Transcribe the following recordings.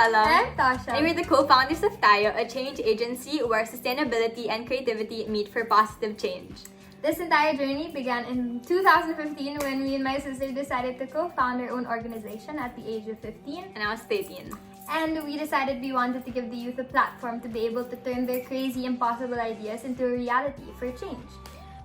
Stella. And I'm Tasha. And we're the co-founders of Tayo, a change agency where sustainability and creativity meet for positive change. This entire journey began in 2015 when me and my sister decided to co-found our own organization at the age of 15. And I was 13. And we decided we wanted to give the youth a platform to be able to turn their crazy, impossible ideas into a reality for change.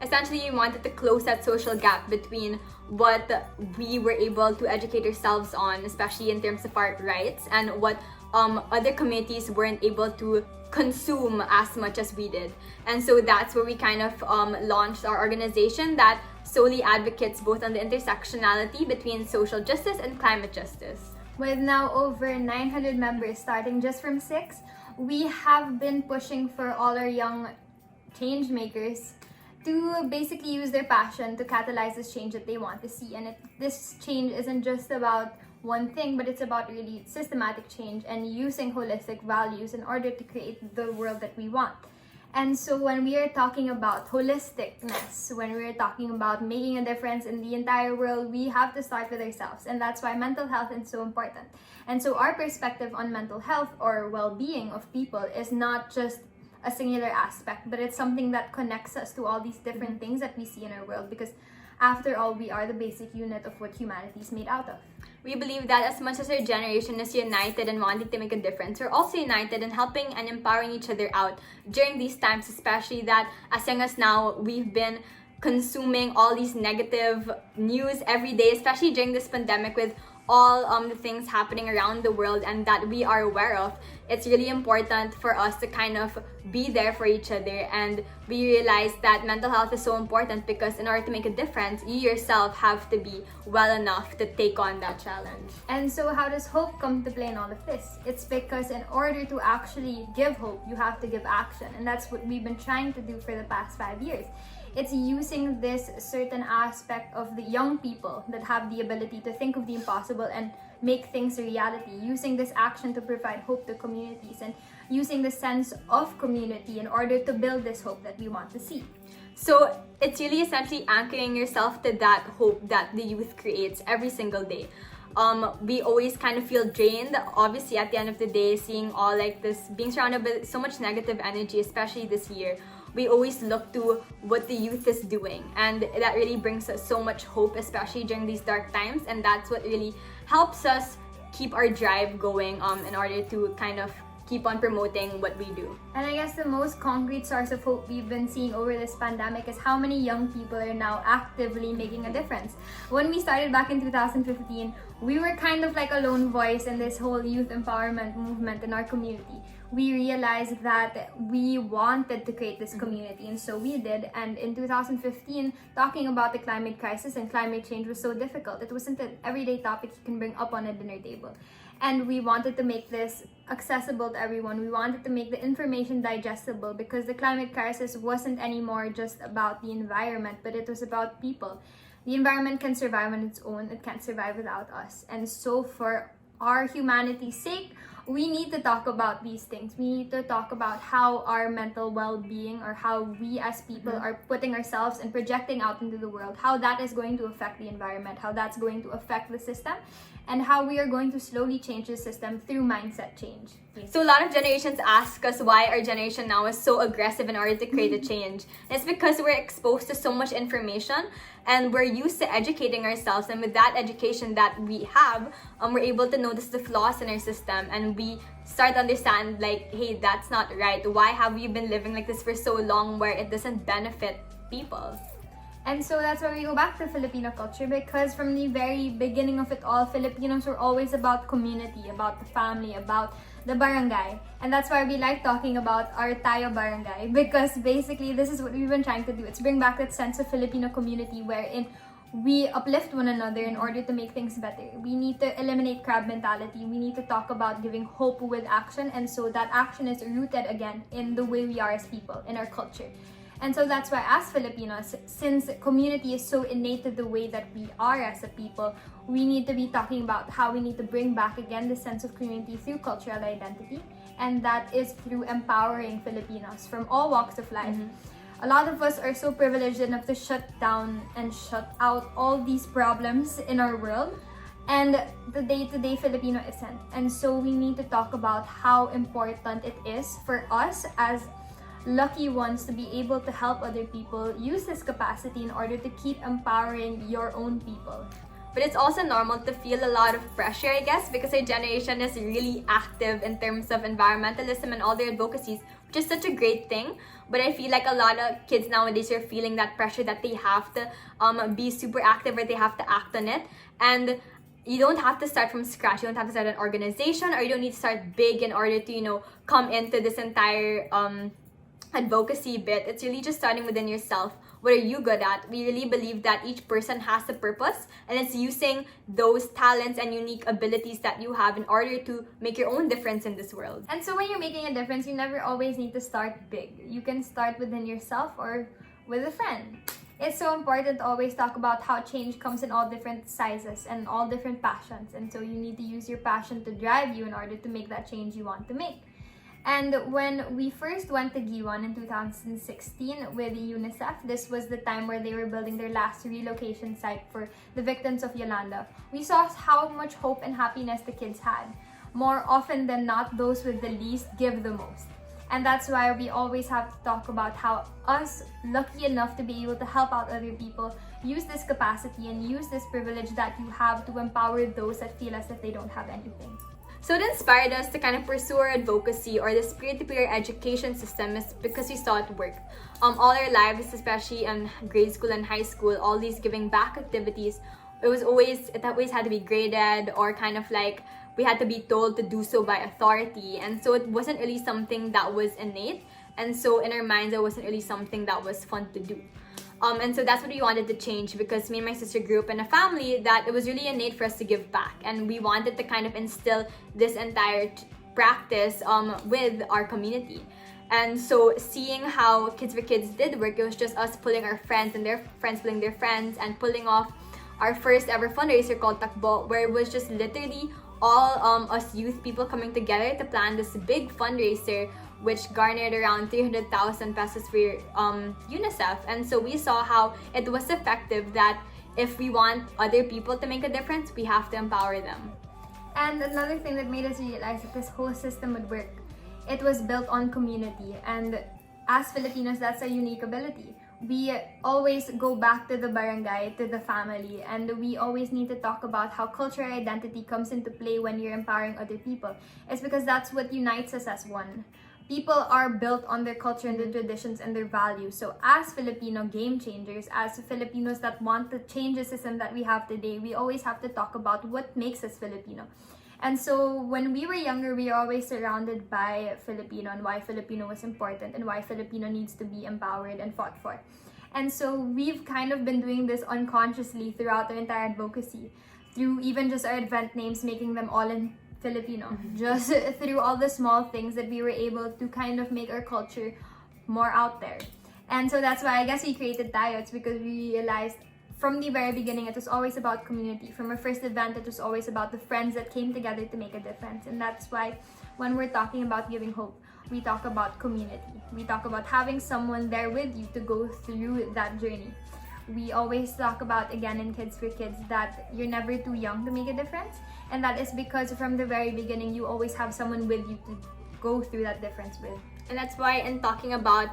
Essentially, we wanted to close that social gap between what we were able to educate ourselves on, especially in terms of our rights, and what other communities weren't able to consume as much as we did. And so that's where we kind of launched our organization that solely advocates both on the intersectionality between social justice and climate justice. With now over 900 members starting just from 6, we have been pushing for all our young change makers to basically use their passion to catalyze this change that they want to see. And this change isn't just about one thing, but it's about really systematic change and using holistic values in order to create the world that we want. And so when we are talking about holisticness, when we're talking about making a difference in the entire world, we have to start with ourselves. And that's why mental health is so important. And so our perspective on mental health or well-being of people is not just a singular aspect, but it's something that connects us to all these different things that we see in our world, because after all, we are the basic unit of what humanity is made out of. We believe that as much as our generation is united and wanting to make a difference, we're also united in helping and empowering each other out during these times, especially that as young as now, we've been consuming all these negative news every day, especially during this pandemic with all the things happening around the world and that we are aware of. It's really important for us to kind of be there for each other, and we realize that mental health is so important because in order to make a difference, you yourself have to be well enough to take on that challenge. And so how does hope come to play in all of this? It's because in order to actually give hope, you have to give action, and that's what we've been trying to do for the past 5 years. It's using this certain aspect of the young people that have the ability to think of the impossible and make things a reality, using this action to provide hope to communities and using the sense of community in order to build this hope that we want to see. So it's really essentially anchoring yourself to that hope that the youth creates every single day. We always kind of feel drained, obviously, at the end of the day, seeing all like this, being surrounded by so much negative energy, especially this year. We always look to what the youth is doing, and that really brings us so much hope, especially during these dark times, and that's what really helps us keep our drive going in order to kind of keep on promoting what we do. And I guess the most concrete source of hope we've been seeing over this pandemic is how many young people are now actively making a difference. When we started back in 2015, we were kind of like a lone voice in this whole youth empowerment movement in our community. We realized that we wanted to create this community, and so we did. And in 2015, talking about the climate crisis and climate change was so difficult. It wasn't an everyday topic you can bring up on a dinner table. And we wanted to make this accessible to everyone. We wanted to make the information digestible, because the climate crisis wasn't anymore just about the environment, but it was about people. The environment can survive on its own. It can't survive without us. And so for our humanity's sake, we need to talk about these things. We need to talk about how our mental well-being, or how we as people are putting ourselves and projecting out into the world, how that is going to affect the environment, how that's going to affect the system, and how we are going to slowly change the system through mindset change. So a lot of generations ask us why our generation now is so aggressive in order to create a change. It's because we're exposed to so much information and we're used to educating ourselves, and with that education that we have, we're able to notice the flaws in our system, and we start to understand like, hey, that's not right. Why have we been living like this for so long where it doesn't benefit people? And so that's why we go back to Filipino culture, because from the very beginning of it all, Filipinos were always about community, about the family, about the barangay. And that's why we like talking about our Tayo barangay, because basically this is what we've been trying to do. It's bring back that sense of Filipino community wherein we uplift one another in order to make things better. We need to eliminate crab mentality. We need to talk about giving hope with action, and so that action is rooted again in the way we are as people, in our culture. And so that's why as Filipinos, since community is so innate to the way that we are as a people, we need to be talking about how we need to bring back again the sense of community through cultural identity, and that is through empowering Filipinos from all walks of life. A lot of us are so privileged enough to shut down and shut out all these problems in our world, and the day-to-day Filipino isn't. And so we need to talk about how important it is for us as lucky ones to be able to help other people use this capacity in order to keep empowering your own people. But it's also normal to feel a lot of pressure, I guess, because our generation is really active in terms of environmentalism and all their advocacies, which is such a great thing. But I feel like a lot of kids nowadays are feeling that pressure that they have to be super active or they have to act on it. And you don't have to start from scratch. You don't have to start an organization, or you don't need to start big in order to, come into this entire advocacy bit. It's really just starting within yourself. What are you good at? We really believe that each person has a purpose, and it's using those talents and unique abilities that you have in order to make your own difference in this world. And so when you're making a difference, you never always need to start big. You can start within yourself or with a friend. It's so important to always talk about how change comes in all different sizes and all different passions. And so you need to use your passion to drive you in order to make that change you want to make. And when we first went to Giwan in 2016 with UNICEF, this was the time where they were building their last relocation site for the victims of Yolanda. We saw how much hope and happiness the kids had. More often than not, those with the least give the most. And that's why we always have to talk about how us, lucky enough to be able to help out other people, use this capacity and use this privilege that you have to empower those that feel as if they don't have anything. So it inspired us to kind of pursue our advocacy or this peer-to-peer education system is because we saw it work. All our lives, especially in grade school and high school, all these giving back activities, it always had to be graded, or kind of like we had to be told to do so by authority. And so it wasn't really something that was innate. And so in our minds, it wasn't really something that was fun to do. And so that's what we wanted to change, because me and my sister grew up in a family that it was really innate for us to give back, and we wanted to kind of instill this entire practice with our community. And so seeing how Kids for Kids did work, it was just us pulling our friends and their friends pulling their friends and pulling off our first ever fundraiser called Takbo, where it was just literally all us youth people coming together to plan this big fundraiser, which garnered around 300,000 pesos for UNICEF. And so we saw how it was effective, that if we want other people to make a difference, we have to empower them. And another thing that made us realize that this whole system would work, it was built on community. And as Filipinos, that's a unique ability. We always go back to the barangay, to the family, and we always need to talk about how cultural identity comes into play when you're empowering other people. It's because that's what unites us as one. People are built on their culture and their traditions and their values. So as Filipino game changers, as Filipinos that want to change the system that we have today, we always have to talk about what makes us Filipino. And so when we were younger, we were always surrounded by Filipino and why Filipino was important and why Filipino needs to be empowered and fought for. And so we've kind of been doing this unconsciously throughout our entire advocacy, through even just our event names, making them all in Filipino, just through all the small things that we were able to kind of make our culture more out there. And so that's why I guess we created Tayo. It's because we realized from the very beginning it was always about community. From our first event, it was always about the friends that came together to make a difference. And that's why when we're talking about giving hope, we talk about community. We talk about having someone there with you to go through that journey. We always talk about, again, in Kids for Kids, that you're never too young to make a difference. And that is because from the very beginning, you always have someone with you to go through that difference with. And that's why in talking about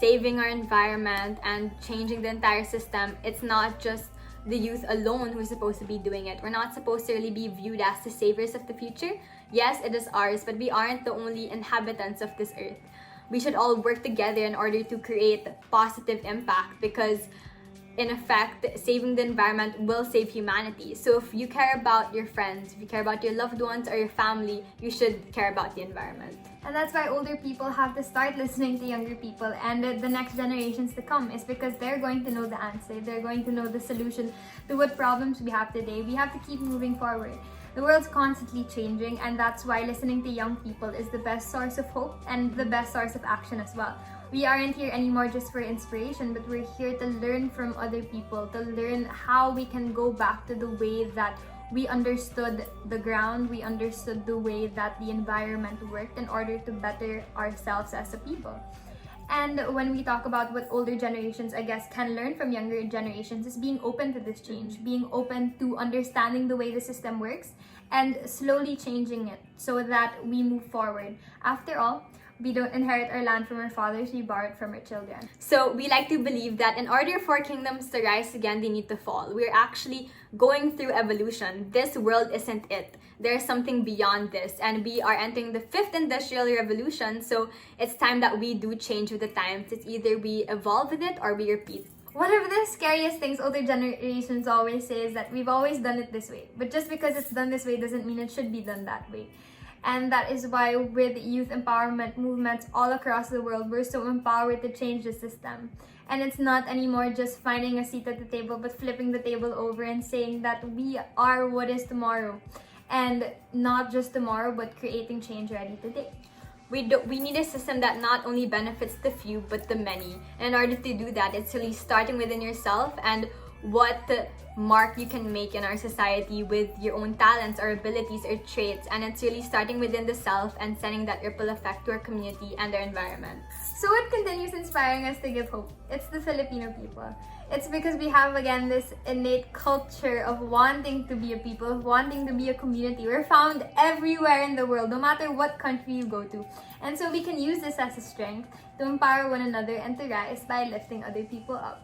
saving our environment and changing the entire system, it's not just the youth alone who's supposed to be doing it. We're not supposed to really be viewed as the saviors of the future. Yes, it is ours, but we aren't the only inhabitants of this earth. We should all work together in order to create positive impact, because in effect, saving the environment will save humanity. So if you care about your friends, if you care about your loved ones or your family, you should care about the environment. And that's why older people have to start listening to younger people and the next generations to come, is because they're going to know the answer. They're going to know the solution to what problems we have today. We have to keep moving forward. The world's constantly changing, and that's why listening to young people is the best source of hope and the best source of action as well. We aren't here anymore just for inspiration, but we're here to learn from other people, to learn how we can go back to the way that we understood the ground, we understood the way that the environment worked in order to better ourselves as a people. And when we talk about what older generations, I guess, can learn from younger generations is being open to this change, being open to understanding the way the system works and slowly changing it so that we move forward. After all, we don't inherit our land from our fathers, we borrow it from our children. So we like to believe that in order for kingdoms to rise again, they need to fall. We're actually going through evolution. This world isn't it. There's something beyond this, and we are entering the 5th industrial revolution, so it's time that we do change with the times. It's either we evolve with it or we repeat. One of the scariest things older generations always say is that we've always done it this way. But just because it's done this way doesn't mean it should be done that way. And that is why with youth empowerment movements all across the world, we're so empowered to change the system. And it's not anymore just finding a seat at the table, but flipping the table over and saying that we are what is tomorrow. And not just tomorrow, but creating change ready today. We need a system that not only benefits the few, but the many. And in order to do that, it's really starting within yourself and what mark you can make in our society with your own talents or abilities or traits. And it's really starting within the self and sending that ripple effect to our community and our environment. So what continues inspiring us to give hope? It's the Filipino people. It's because we have, again, this innate culture of wanting to be a people, of wanting to be a community. We're found everywhere in the world, no matter what country you go to. And so we can use this as a strength to empower one another and to rise by lifting other people up.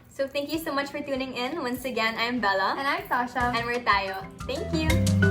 So thank you so much for tuning in. Once again, I'm Bella. And I'm Tasha. And we're tayo. Thank you!